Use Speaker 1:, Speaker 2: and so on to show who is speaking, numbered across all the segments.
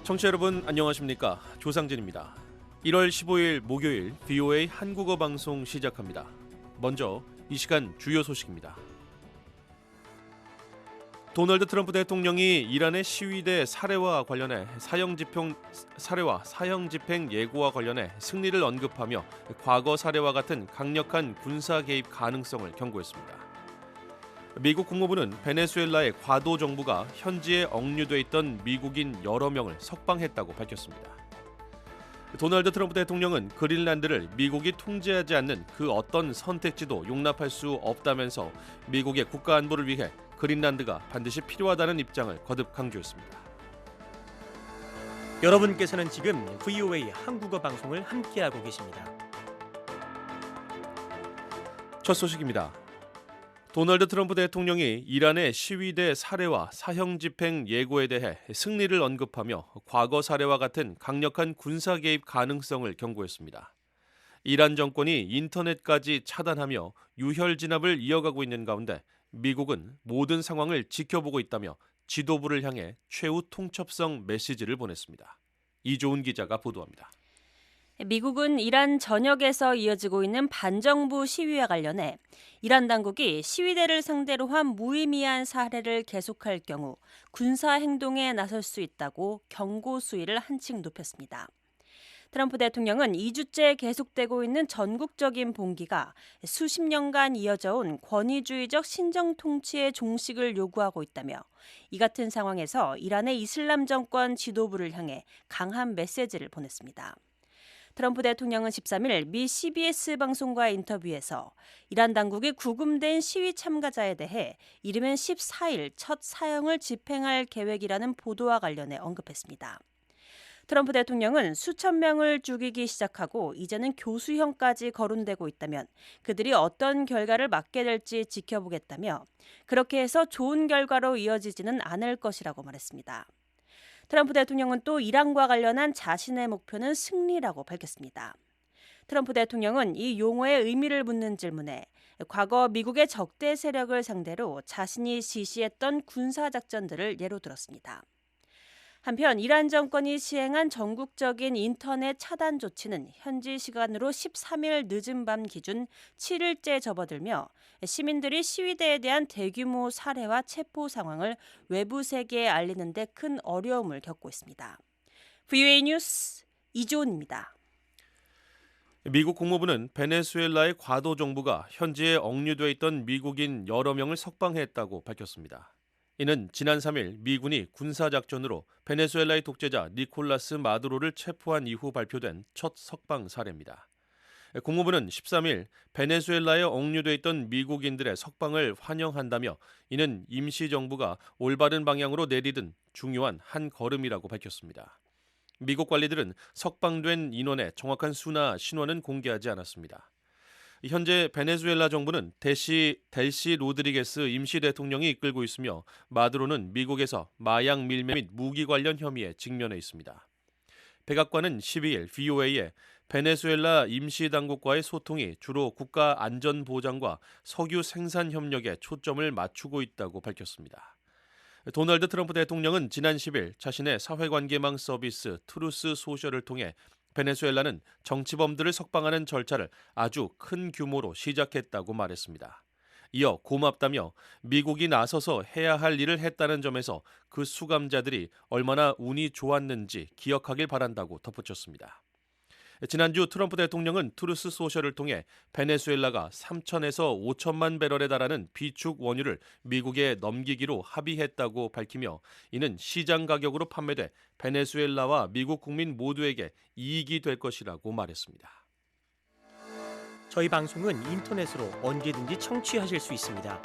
Speaker 1: 청취자 여러분 안녕하십니까? 조상진입니다. 1월 15일 목요일 VOA 한국어 방송 시작합니다. 먼저 이 시간 주요 소식입니다. 도널드 트럼프 대통령이 이란의 시위대 살해와 사형 집행 예고와 관련해 승리를 언급하며 과거 사례와 같은 강력한 군사 개입 가능성을 경고했습니다. 미국 국무부는 베네수엘라의 과도 정부가 현지에 억류돼 있던 미국인 여러 명을 석방했다고 밝혔습니다. 도널드 트럼프 대통령은 그린란드를 미국이 통제하지 않는 그 어떤 선택지도 용납할 수 없다면서 미국의 국가 안보를 위해 그린란드가 반드시 필요하다는 입장을 거듭 강조했습니다.
Speaker 2: 여러분께서는 지금 VOA 한국어 방송을 함께하고 계십니다.
Speaker 1: 첫 소식입니다. 도널드 트럼프 대통령이 이란의 시위대 살해와 사형 집행 예고에 대해 승리를 언급하며 과거 사례와 같은 강력한 군사 개입 가능성을 경고했습니다. 이란 정권이 인터넷까지 차단하며 유혈 진압을 이어가고 있는 가운데 미국은 모든 상황을 지켜보고 있다며 지도부를 향해 최후 통첩성 메시지를 보냈습니다. 이조은 기자가 보도합니다.
Speaker 3: 미국은 이란 전역에서 이어지고 있는 반정부 시위와 관련해 이란 당국이 시위대를 상대로 한 무의미한 살해를 계속할 경우 군사 행동에 나설 수 있다고 경고 수위를 한층 높였습니다. 트럼프 대통령은 2주째 계속되고 있는 전국적인 봉기가 수십 년간 이어져 온 권위주의적 신정 통치의 종식을 요구하고 있다며 이 같은 상황에서 이란의 이슬람 정권 지도부를 향해 강한 메시지를 보냈습니다. 트럼프 대통령은 13일 미 CBS 방송과의 인터뷰에서 이란 당국이 구금된 시위 참가자에 대해 이르면 14일 첫 사형을 집행할 계획이라는 보도와 관련해 언급했습니다. 트럼프 대통령은 수천 명을 죽이기 시작하고 이제는 교수형까지 거론되고 있다면 그들이 어떤 결과를 맞게 될지 지켜보겠다며 그렇게 해서 좋은 결과로 이어지지는 않을 것이라고 말했습니다. 트럼프 대통령은 또 이란과 관련한 자신의 목표는 승리라고 밝혔습니다. 트럼프 대통령은 이 용어의 의미를 묻는 질문에 과거 미국의 적대 세력을 상대로 자신이 지시했던 군사작전들을 예로 들었습니다. 한편 이란 정권이 시행한 전국적인 인터넷 차단 조치는 현지 시간으로 13일 늦은 밤 기준 7일째 접어들며 시민들이 시위대에 대한 대규모 살해와 체포 상황을 외부 세계에 알리는 데 큰 어려움을 겪고 있습니다. VOA 뉴스 이조은입니다.
Speaker 1: 미국 국무부는 베네수엘라의 과도 정부가 현지에 억류돼 있던 미국인 여러 명을 석방했다고 밝혔습니다. 이는 지난 3일 미군이 군사작전으로 베네수엘라의 독재자 니콜라스 마두로를 체포한 이후 발표된 첫 석방 사례입니다. 국무부는 13일 베네수엘라에 억류돼 있던 미국인들의 석방을 환영한다며 이는 임시정부가 올바른 방향으로 내디딘 중요한 한 걸음이라고 밝혔습니다. 미국 관리들은 석방된 인원의 정확한 수나 신원은 공개하지 않았습니다. 현재 베네수엘라 정부는 델시 로드리게스 임시 대통령이 이끌고 있으며 마두로는 미국에서 마약 밀매 및 무기 관련 혐의에 직면해 있습니다. 백악관은 12일 VOA에 베네수엘라 임시 당국과의 소통이 주로 국가 안전 보장과 석유 생산 협력에 초점을 맞추고 있다고 밝혔습니다. 도널드 트럼프 대통령은 지난 10일 자신의 사회관계망 서비스 트루스 소셜을 통해 베네수엘라는 정치범들을 석방하는 절차를 아주 큰 규모로 시작했다고 말했습니다. 이어 고맙다며 미국이 나서서 해야 할 일을 했다는 점에서 그 수감자들이 얼마나 운이 좋았는지 기억하길 바란다고 덧붙였습니다. 지난주 트럼프 대통령은 트루스 소셜을 통해 베네수엘라가 3천에서 5천만 배럴에 달하는 비축 원유를 미국에 넘기기로 합의했다고 밝히며 이는 시장 가격으로 판매돼 베네수엘라와 미국 국민 모두에게 이익이 될 것이라고 말했습니다.
Speaker 2: 저희 방송은 인터넷으로 언제든지 청취하실 수 있습니다.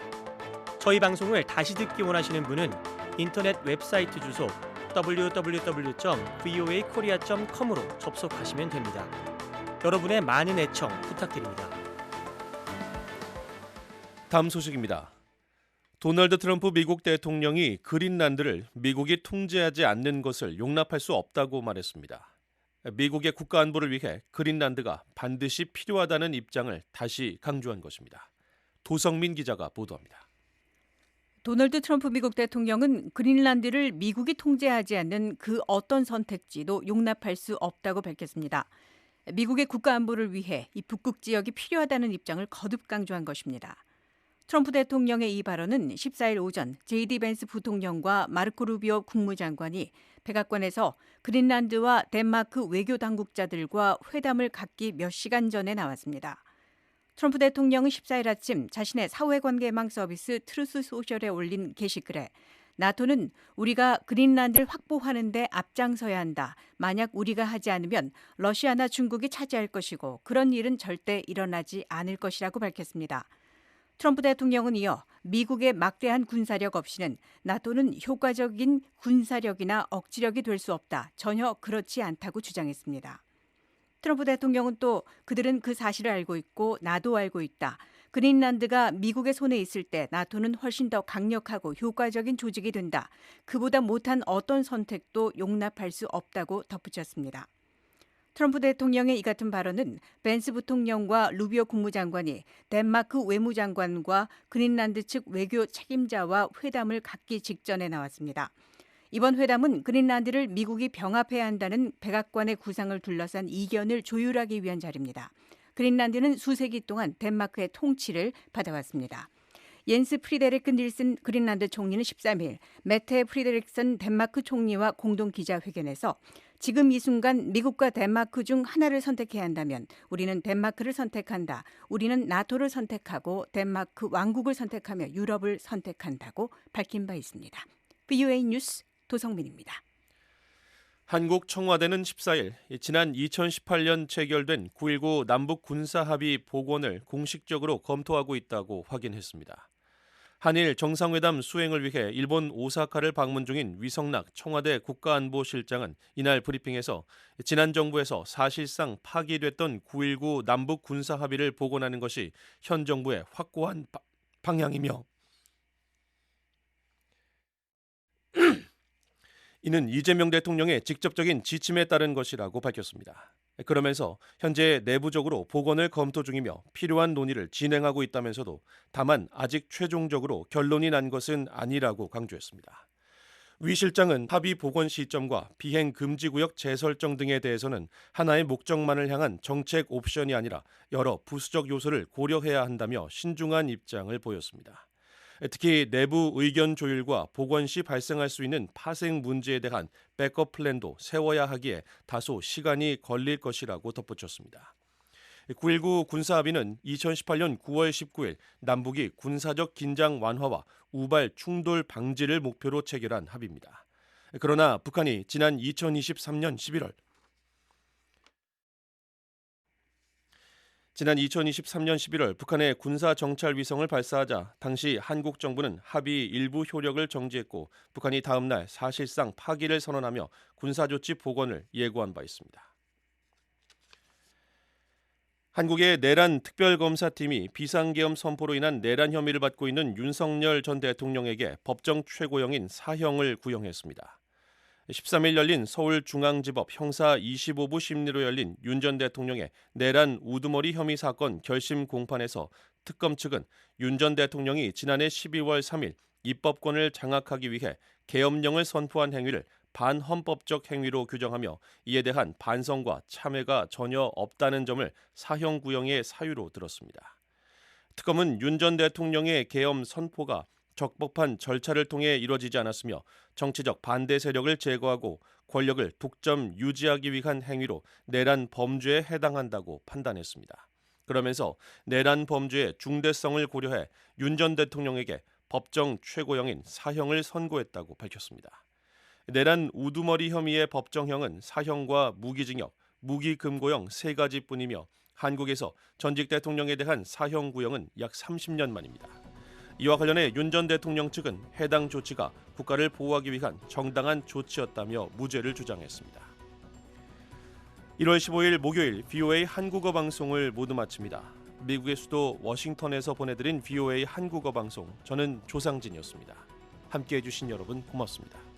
Speaker 2: 저희 방송을 다시 듣기 원하시는 분은 인터넷 웹사이트 주소 www.voakorea.com으로 접속하시면 됩니다. 여러분의 많은 애청 부탁드립니다.
Speaker 1: 다음 소식입니다. 도널드 트럼프 미국 대통령이 그린란드를 미국이 통제하지 않는 것을 용납할 수 없다고 말했습니다. 미국의 국가 안보를 위해 그린란드가 반드시 필요하다는 입장을 다시 강조한 것입니다. 도성민 기자가 보도합니다.
Speaker 4: 도널드 트럼프 미국 대통령은 그린란드를 미국이 통제하지 않는 그 어떤 선택지도 용납할 수 없다고 밝혔습니다. 미국의 국가 안보를 위해 이 북극 지역이 필요하다는 입장을 거듭 강조한 것입니다. 트럼프 대통령의 이 발언은 14일 오전 JD 벤스 부통령과 마르코 루비오 국무장관이 백악관에서 그린란드와 덴마크 외교 당국자들과 회담을 갖기 몇 시간 전에 나왔습니다. 트럼프 대통령은 14일 아침 자신의 사회관계망 서비스 트루스 소셜에 올린 게시글에 나토는 우리가 그린란드를 확보하는 데 앞장서야 한다. 만약 우리가 하지 않으면 러시아나 중국이 차지할 것이고 그런 일은 절대 일어나지 않을 것이라고 밝혔습니다. 트럼프 대통령은 이어 미국의 막대한 군사력 없이는 나토는 효과적인 군사력이나 억지력이 될 수 없다. 전혀 그렇지 않다고 주장했습니다. 트럼프 대통령은 또 그들은 그 사실을 알고 있고 나도 알고 있다. 그린란드가 미국의 손에 있을 때 나토는 훨씬 더 강력하고 효과적인 조직이 된다. 그보다 못한 어떤 선택도 용납할 수 없다고 덧붙였습니다. 트럼프 대통령의 이 같은 발언은 벤스 부통령과 루비오 국무장관이 덴마크 외무장관과 그린란드 측 외교 책임자와 회담을 갖기 직전에 나왔습니다. 이번 회담은 그린란드를 미국이 병합해야 한다는 백악관의 구상을 둘러싼 이견을 조율하기 위한 자리입니다. 그린란드는 수세기 동안 덴마크의 통치를 받아왔습니다. 옌스 프리데리크 닐슨 그린란드 총리는 13일 메테 프리데릭슨 덴마크 총리와 공동 기자회견에서 지금 이 순간 미국과 덴마크 중 하나를 선택해야 한다면 우리는 덴마크를 선택한다. 우리는 나토를 선택하고 덴마크 왕국을 선택하며 유럽을 선택한다고 밝힌 바 있습니다. VOA 뉴스 도성민입니다.
Speaker 1: 한국 청와대는 14일 지난 2018년 체결된 9.19 남북 군사합의 복원을 공식적으로 검토하고 있다고 확인했습니다. 한일 정상회담 수행을 위해 일본 오사카를 방문 중인 위성락 청와대 국가안보실장은 이날 브리핑에서 지난 정부에서 사실상 파기됐던 9.19 남북 군사합의를 복원하는 것이 현 정부의 확고한 방향이며 이는 이재명 대통령의 직접적인 지침에 따른 것이라고 밝혔습니다. 그러면서 현재 내부적으로 복원을 검토 중이며 필요한 논의를 진행하고 있다면서도 다만 아직 최종적으로 결론이 난 것은 아니라고 강조했습니다. 위 실장은 합의 복원 시점과 비행 금지 구역 재설정 등에 대해서는 하나의 목적만을 향한 정책 옵션이 아니라 여러 부수적 요소를 고려해야 한다며 신중한 입장을 보였습니다. 특히 내부 의견 조율과 복원 시 발생할 수 있는 파생 문제에 대한 백업 플랜도 세워야 하기에 다소 시간이 걸릴 것이라고 덧붙였습니다. 9.19 군사합의는 2018년 9월 19일 남북이 군사적 긴장 완화와 우발 충돌 방지를 목표로 체결한 합의입니다. 그러나 북한이 지난 2023년 11월 북한의 군사 정찰 위성을 발사하자 당시 한국 정부는 합의 일부 효력을 정지했고 북한이 다음 날 사실상 파기를 선언하며 군사조치 복원을 예고한 바 있습니다. 한국의 내란 특별검사팀이 비상계엄 선포로 인한 내란 혐의를 받고 있는 윤석열 전 대통령에게 법정 최고형인 사형을 구형했습니다. 13일 열린 서울중앙지법 형사 25부 심리로 열린 윤 전 대통령의 내란 우두머리 혐의 사건 결심 공판에서 특검 측은 윤 전 대통령이 지난해 12월 3일 입법권을 장악하기 위해 계엄령을 선포한 행위를 반헌법적 행위로 규정하며 이에 대한 반성과 참회가 전혀 없다는 점을 사형 구형의 사유로 들었습니다. 특검은 윤 전 대통령의 계엄 선포가 적법한 절차를 통해 이뤄지지 않았으며 정치적 반대 세력을 제거하고 권력을 독점 유지하기 위한 행위로 내란 범죄에 해당한다고 판단했습니다. 그러면서 내란 범죄의 중대성을 고려해 윤 전 대통령에게 법정 최고형인 사형을 선고했다고 밝혔습니다. 내란 우두머리 혐의의 법정형은 사형과 무기징역, 무기금고형 3가지뿐이며 한국에서 전직 대통령에 대한 사형 구형은 약 30년 만입니다. 이와 관련해 윤 전 대통령 측은 해당 조치가 국가를 보호하기 위한 정당한 조치였다며 무죄를 주장했습니다. 1월 15일 목요일 VOA 한국어 방송을 모두 마칩니다. 미국의 수도 워싱턴에서 보내드린 VOA 한국어 방송, 저는 조상진이었습니다. 함께해 주신 여러분 고맙습니다.